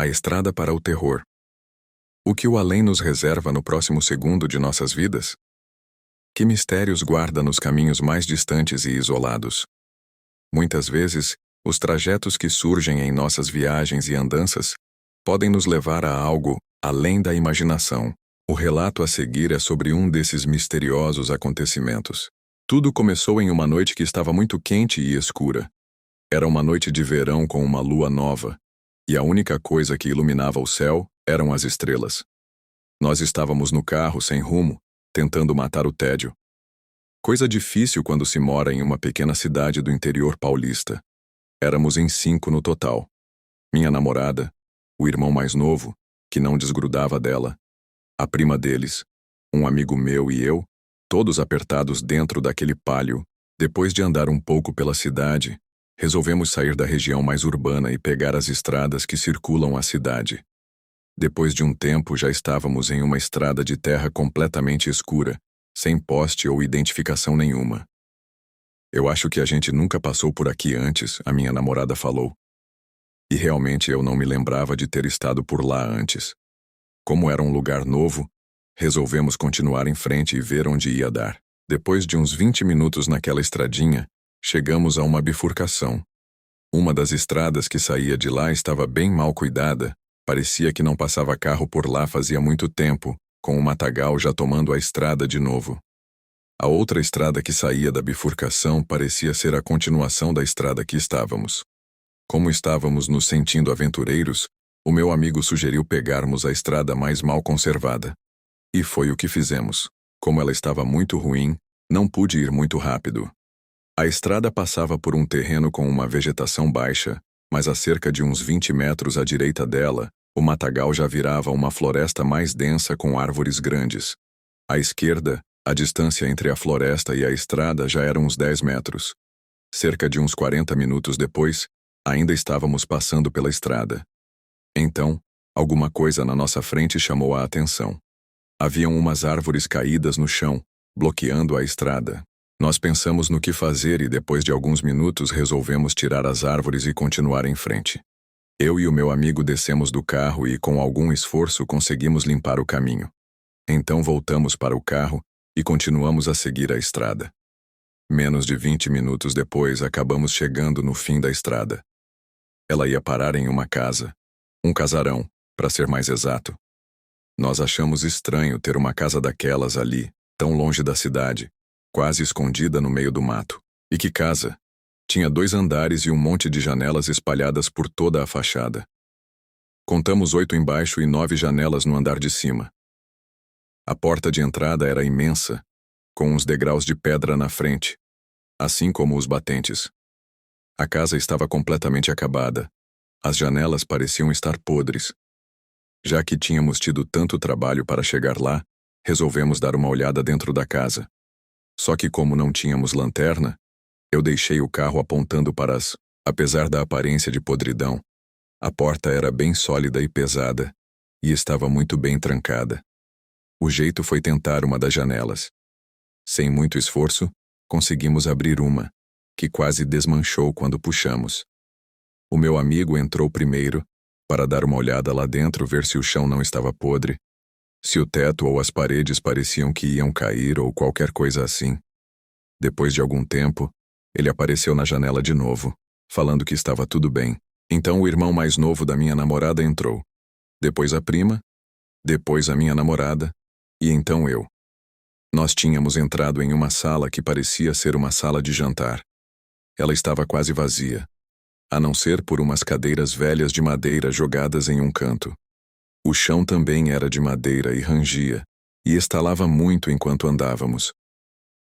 A estrada para o terror. O que o além nos reserva no próximo segundo de nossas vidas? Que mistérios guarda nos caminhos mais distantes e isolados? Muitas vezes, os trajetos que surgem em nossas viagens e andanças podem nos levar a algo além da imaginação. O relato a seguir é sobre um desses misteriosos acontecimentos. Tudo começou em uma noite que estava muito quente e escura. Era uma noite de verão com uma lua nova, e a única coisa que iluminava o céu eram as estrelas. Nós estávamos no carro sem rumo, tentando matar o tédio. Coisa difícil quando se mora em uma pequena cidade do interior paulista. Éramos em 5 no total. Minha namorada, o irmão mais novo, que não desgrudava dela, a prima deles, um amigo meu e eu, todos apertados dentro daquele Palio. Depois de andar um pouco pela cidade, resolvemos sair da região mais urbana e pegar as estradas que circulam a cidade. Depois de um tempo já estávamos em uma estrada de terra completamente escura, sem poste ou identificação nenhuma. Eu acho que a gente nunca passou por aqui antes, a minha namorada falou. E realmente eu não me lembrava de ter estado por lá antes. Como era um lugar novo, resolvemos continuar em frente e ver onde ia dar. Depois de uns 20 minutos naquela estradinha, chegamos a uma bifurcação. Uma das estradas que saía de lá estava bem mal cuidada, parecia que não passava carro por lá fazia muito tempo, com o matagal já tomando a estrada de novo. A outra estrada que saía da bifurcação parecia ser a continuação da estrada que estávamos. Como estávamos nos sentindo aventureiros, o meu amigo sugeriu pegarmos a estrada mais mal conservada. E foi o que fizemos. Como ela estava muito ruim, não pude ir muito rápido. A estrada passava por um terreno com uma vegetação baixa, mas a cerca de uns 20 metros à direita dela, o matagal já virava uma floresta mais densa com árvores grandes. À esquerda, a distância entre a floresta e a estrada já era uns 10 metros. Cerca de uns 40 minutos depois, ainda estávamos passando pela estrada. Então, alguma coisa na nossa frente chamou a atenção. Haviam umas árvores caídas no chão, bloqueando a estrada. Nós pensamos no que fazer e depois de alguns minutos resolvemos tirar as árvores e continuar em frente. Eu e o meu amigo descemos do carro e com algum esforço conseguimos limpar o caminho. Então voltamos para o carro e continuamos a seguir a estrada. Menos de 20 minutos depois acabamos chegando no fim da estrada. Ela ia parar em uma casa, um casarão, para ser mais exato. Nós achamos estranho ter uma casa daquelas ali, tão longe da cidade, quase escondida no meio do mato. E que casa! Tinha 2 andares e um monte de janelas espalhadas por toda a fachada. Contamos 8 embaixo e 9 janelas no andar de cima. A porta de entrada era imensa, com uns degraus de pedra na frente, assim como os batentes. A casa estava completamente acabada. As janelas pareciam estar podres. Já que tínhamos tido tanto trabalho para chegar lá, resolvemos dar uma olhada dentro da casa. Só que como não tínhamos lanterna, eu deixei o carro apontando para as... Apesar da aparência de podridão, a porta era bem sólida e pesada, e estava muito bem trancada. O jeito foi tentar uma das janelas. Sem muito esforço, conseguimos abrir uma, que quase desmanchou quando puxamos. O meu amigo entrou primeiro, para dar uma olhada lá dentro ver se o chão não estava podre, se o teto ou as paredes pareciam que iam cair ou qualquer coisa assim. Depois de algum tempo, ele apareceu na janela de novo, falando que estava tudo bem. Então o irmão mais novo da minha namorada entrou. Depois a prima, depois a minha namorada, e então eu. Nós tínhamos entrado em uma sala que parecia ser uma sala de jantar. Ela estava quase vazia, a não ser por umas cadeiras velhas de madeira jogadas em um canto. O chão também era de madeira e rangia, e estalava muito enquanto andávamos.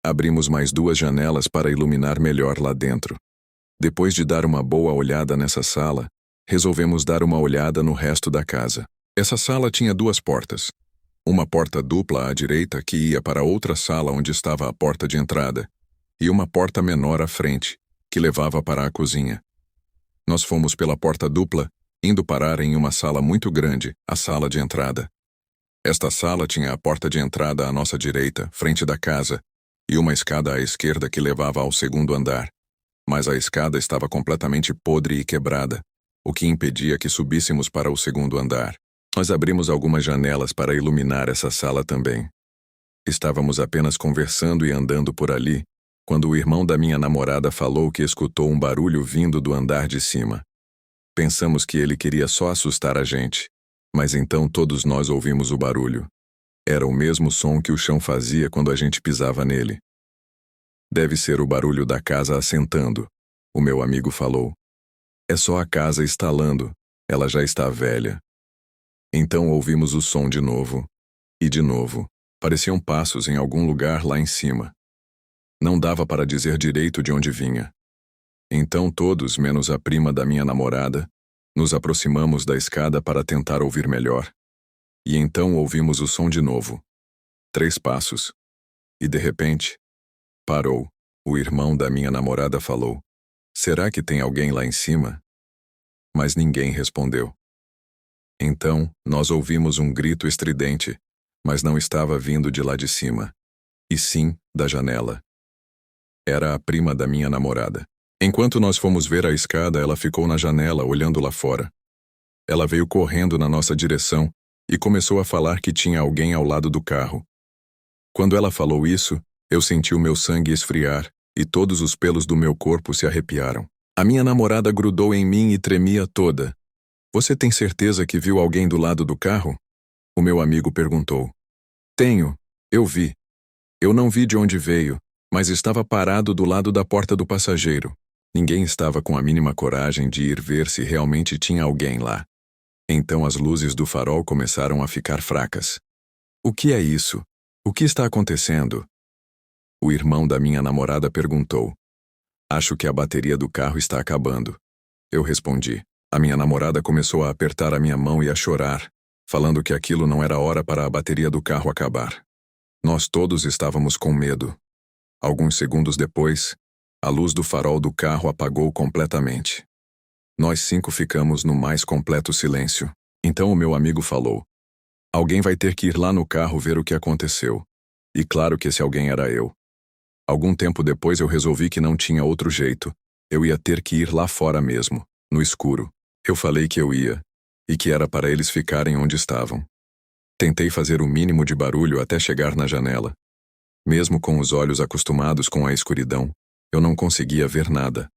Abrimos mais 2 janelas para iluminar melhor lá dentro. Depois de dar uma boa olhada nessa sala, resolvemos dar uma olhada no resto da casa. Essa sala tinha 2 portas. Uma porta dupla à direita que ia para outra sala onde estava a porta de entrada, e uma porta menor à frente, que levava para a cozinha. Nós fomos pela porta dupla, indo parar em uma sala muito grande, a sala de entrada. Esta sala tinha a porta de entrada à nossa direita, frente da casa, e uma escada à esquerda que levava ao segundo andar. Mas a escada estava completamente podre e quebrada, o que impedia que subíssemos para o segundo andar. Nós abrimos algumas janelas para iluminar essa sala também. Estávamos apenas conversando e andando por ali, quando o irmão da minha namorada falou que escutou um barulho vindo do andar de cima. Pensamos que ele queria só assustar a gente, mas então todos nós ouvimos o barulho. Era o mesmo som que o chão fazia quando a gente pisava nele. Deve ser o barulho da casa assentando, o meu amigo falou. É só a casa estalando, ela já está velha. Então ouvimos o som de novo, e de novo. Pareciam passos em algum lugar lá em cima. Não dava para dizer direito de onde vinha. Então todos, menos a prima da minha namorada, nos aproximamos da escada para tentar ouvir melhor. E então ouvimos o som de novo. 3 passos. E de repente, parou. O irmão da minha namorada falou: "Será que tem alguém lá em cima?" Mas ninguém respondeu. Então, nós ouvimos um grito estridente, mas não estava vindo de lá de cima, e sim da janela. Era a prima da minha namorada. Enquanto nós fomos ver a escada, ela ficou na janela olhando lá fora. Ela veio correndo na nossa direção e começou a falar que tinha alguém ao lado do carro. Quando ela falou isso, eu senti o meu sangue esfriar e todos os pelos do meu corpo se arrepiaram. A minha namorada grudou em mim e tremia toda. "Você tem certeza que viu alguém do lado do carro?" O meu amigo perguntou. "Tenho, eu vi. Eu não vi de onde veio, mas estava parado do lado da porta do passageiro. Ninguém estava com a mínima coragem de ir ver se realmente tinha alguém lá. Então as luzes do farol começaram a ficar fracas. O que é isso? O que está acontecendo?" O irmão da minha namorada perguntou. "Acho que a bateria do carro está acabando." Eu respondi. A minha namorada começou a apertar a minha mão e a chorar, falando que aquilo não era hora para a bateria do carro acabar. Nós todos estávamos com medo. Alguns segundos depois, a luz do farol do carro apagou completamente. Nós 5 ficamos no mais completo silêncio. Então o meu amigo falou: "Alguém vai ter que ir lá no carro ver o que aconteceu." E claro que esse alguém era eu. Algum tempo depois eu resolvi que não tinha outro jeito. Eu ia ter que ir lá fora mesmo, no escuro. Eu falei que eu ia, e que era para eles ficarem onde estavam. Tentei fazer o mínimo de barulho até chegar na janela. Mesmo com os olhos acostumados com a escuridão, eu não conseguia ver nada.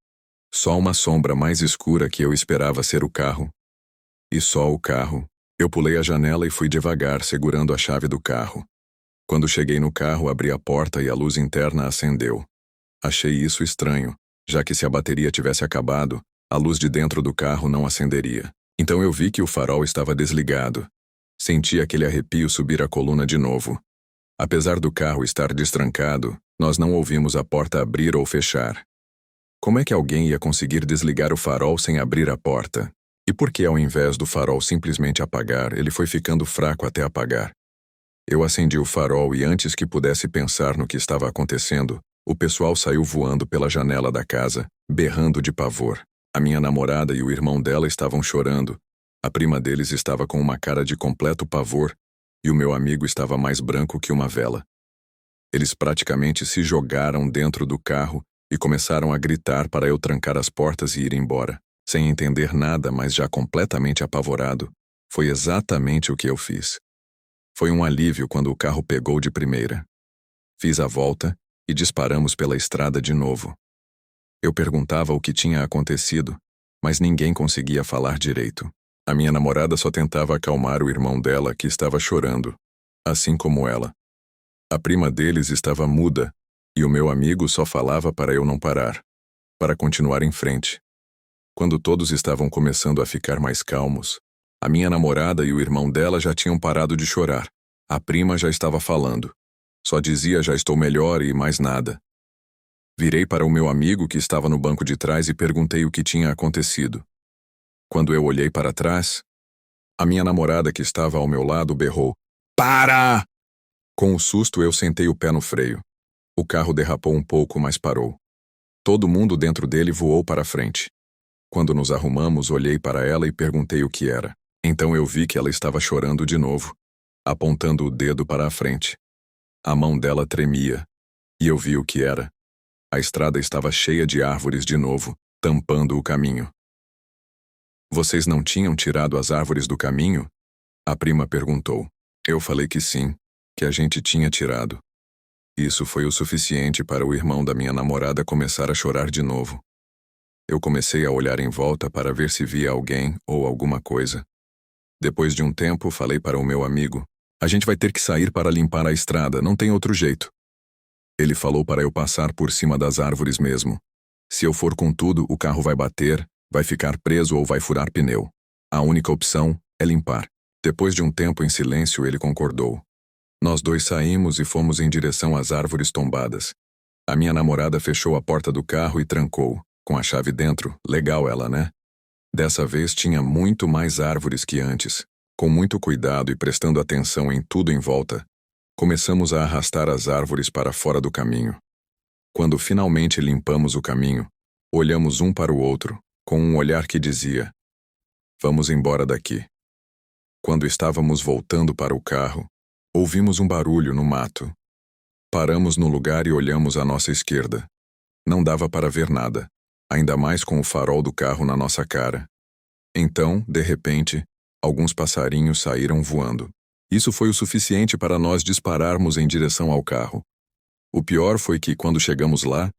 Só uma sombra mais escura que eu esperava ser o carro. E só o carro. Eu pulei a janela e fui devagar, segurando a chave do carro. Quando cheguei no carro, abri a porta e a luz interna acendeu. Achei isso estranho, já que se a bateria tivesse acabado, a luz de dentro do carro não acenderia. Então eu vi que o farol estava desligado. Senti aquele arrepio subir a coluna de novo. Apesar do carro estar destrancado, nós não ouvimos a porta abrir ou fechar. Como é que alguém ia conseguir desligar o farol sem abrir a porta? E por que, ao invés do farol simplesmente apagar, ele foi ficando fraco até apagar? Eu acendi o farol e antes que pudesse pensar no que estava acontecendo, o pessoal saiu voando pela janela da casa, berrando de pavor. A minha namorada e o irmão dela estavam chorando. A prima deles estava com uma cara de completo pavor e o meu amigo estava mais branco que uma vela. Eles praticamente se jogaram dentro do carro e começaram a gritar para eu trancar as portas e ir embora. Sem entender nada, mas já completamente apavorado, foi exatamente o que eu fiz. Foi um alívio quando o carro pegou de primeira. Fiz a volta e disparamos pela estrada de novo. Eu perguntava o que tinha acontecido, mas ninguém conseguia falar direito. A minha namorada só tentava acalmar o irmão dela, que estava chorando, assim como ela. A prima deles estava muda, e o meu amigo só falava para eu não parar, para continuar em frente. Quando todos estavam começando a ficar mais calmos, a minha namorada e o irmão dela já tinham parado de chorar. A prima já estava falando. Só dizia "já estou melhor" e mais nada. Virei para o meu amigo que estava no banco de trás e perguntei o que tinha acontecido. Quando eu olhei para trás, a minha namorada que estava ao meu lado berrou: "Para!" Com o susto eu sentei o pé no freio. O carro derrapou um pouco, mas parou. Todo mundo dentro dele voou para frente. Quando nos arrumamos, olhei para ela e perguntei o que era. Então eu vi que ela estava chorando de novo, apontando o dedo para a frente. A mão dela tremia, e eu vi o que era. A estrada estava cheia de árvores de novo, tampando o caminho. Vocês não tinham tirado as árvores do caminho? A prima perguntou. Eu falei que sim, que a gente tinha tirado. Isso foi o suficiente para o irmão da minha namorada começar a chorar de novo. Eu comecei a olhar em volta para ver se via alguém ou alguma coisa. Depois de um tempo, falei para o meu amigo: a gente vai ter que sair para limpar a estrada, não tem outro jeito. Ele falou para eu passar por cima das árvores mesmo. Se eu for com tudo, o carro vai bater, vai ficar preso ou vai furar pneu. A única opção é limpar. Depois de um tempo em silêncio, ele concordou. Nós dois saímos e fomos em direção às árvores tombadas. A minha namorada fechou a porta do carro e trancou, com a chave dentro. Legal ela, né? Dessa vez tinha muito mais árvores que antes. Com muito cuidado e prestando atenção em tudo em volta, começamos a arrastar as árvores para fora do caminho. Quando finalmente limpamos o caminho, olhamos um para o outro, com um olhar que dizia: vamos embora daqui. Quando estávamos voltando para o carro, ouvimos um barulho no mato. Paramos no lugar e olhamos à nossa esquerda. Não dava para ver nada, ainda mais com o farol do carro na nossa cara. Então, de repente, alguns passarinhos saíram voando. Isso foi o suficiente para nós dispararmos em direção ao carro. O pior foi que, quando chegamos lá,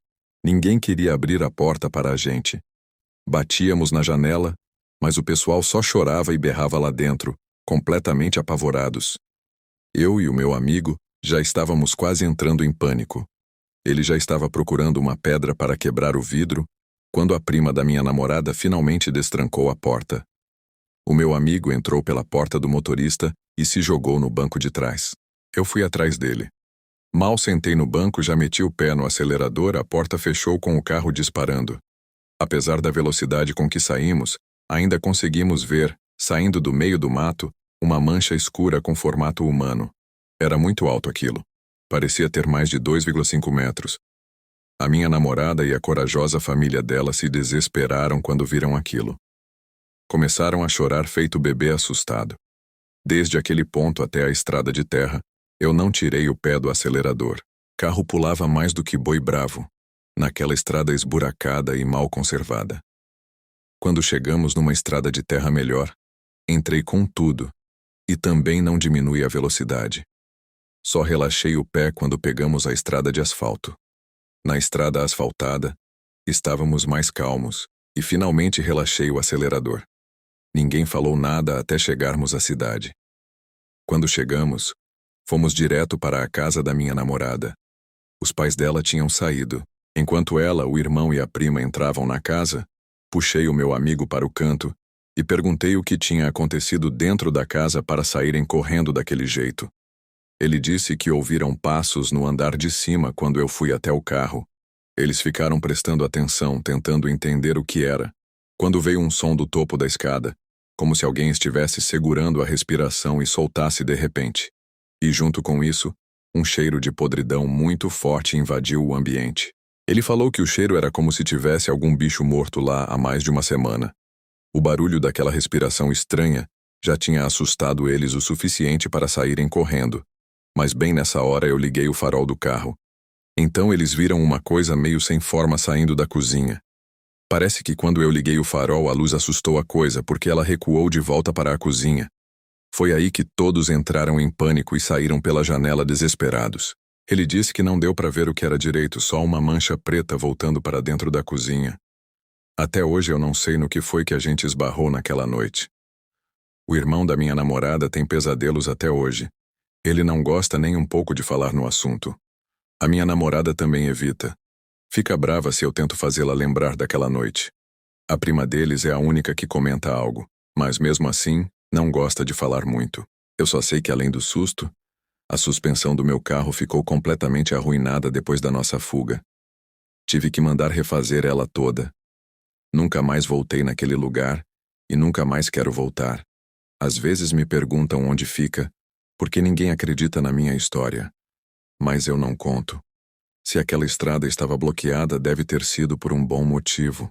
ninguém queria abrir a porta para a gente. Batíamos na janela, mas o pessoal só chorava e berrava lá dentro, completamente apavorados. Eu e o meu amigo já estávamos quase entrando em pânico. Ele já estava procurando uma pedra para quebrar o vidro, quando a prima da minha namorada finalmente destrancou a porta. O meu amigo entrou pela porta do motorista e se jogou no banco de trás. Eu fui atrás dele. Mal sentei no banco, já meti o pé no acelerador, a porta fechou com o carro disparando. Apesar da velocidade com que saímos, ainda conseguimos ver, saindo do meio do mato, uma mancha escura com formato humano. Era muito alto aquilo. Parecia ter mais de 2,5 metros. A minha namorada e a corajosa família dela se desesperaram quando viram aquilo. Começaram a chorar feito bebê assustado. Desde aquele ponto até a estrada de terra, eu não tirei o pé do acelerador. Carro pulava mais do que boi bravo, naquela estrada esburacada e mal conservada. Quando chegamos numa estrada de terra melhor, entrei com tudo, e também não diminui a velocidade. Só relaxei o pé quando pegamos a estrada de asfalto. Na estrada asfaltada, estávamos mais calmos, e finalmente relaxei o acelerador. Ninguém falou nada até chegarmos à cidade. Quando chegamos, fomos direto para a casa da minha namorada. Os pais dela tinham saído. Enquanto ela, o irmão e a prima entravam na casa, puxei o meu amigo para o canto e perguntei o que tinha acontecido dentro da casa para saírem correndo daquele jeito. Ele disse que ouviram passos no andar de cima quando eu fui até o carro. Eles ficaram prestando atenção, tentando entender o que era, quando veio um som do topo da escada, como se alguém estivesse segurando a respiração e soltasse de repente. E junto com isso, um cheiro de podridão muito forte invadiu o ambiente. Ele falou que o cheiro era como se tivesse algum bicho morto lá há mais de uma semana. O barulho daquela respiração estranha já tinha assustado eles o suficiente para saírem correndo, mas bem nessa hora eu liguei o farol do carro. Então eles viram uma coisa meio sem forma saindo da cozinha. Parece que quando eu liguei o farol a luz assustou a coisa porque ela recuou de volta para a cozinha. Foi aí que todos entraram em pânico e saíram pela janela desesperados. Ele disse que não deu para ver o que era direito, só uma mancha preta voltando para dentro da cozinha. Até hoje eu não sei no que foi que a gente esbarrou naquela noite. O irmão da minha namorada tem pesadelos até hoje. Ele não gosta nem um pouco de falar no assunto. A minha namorada também evita. Fica brava se eu tento fazê-la lembrar daquela noite. A prima deles é a única que comenta algo, mas mesmo assim, não gosta de falar muito. Eu só sei que além do susto, a suspensão do meu carro ficou completamente arruinada depois da nossa fuga. Tive que mandar refazer ela toda. Nunca mais voltei naquele lugar e nunca mais quero voltar. Às vezes me perguntam onde fica, porque ninguém acredita na minha história. Mas eu não conto. Se aquela estrada estava bloqueada, deve ter sido por um bom motivo.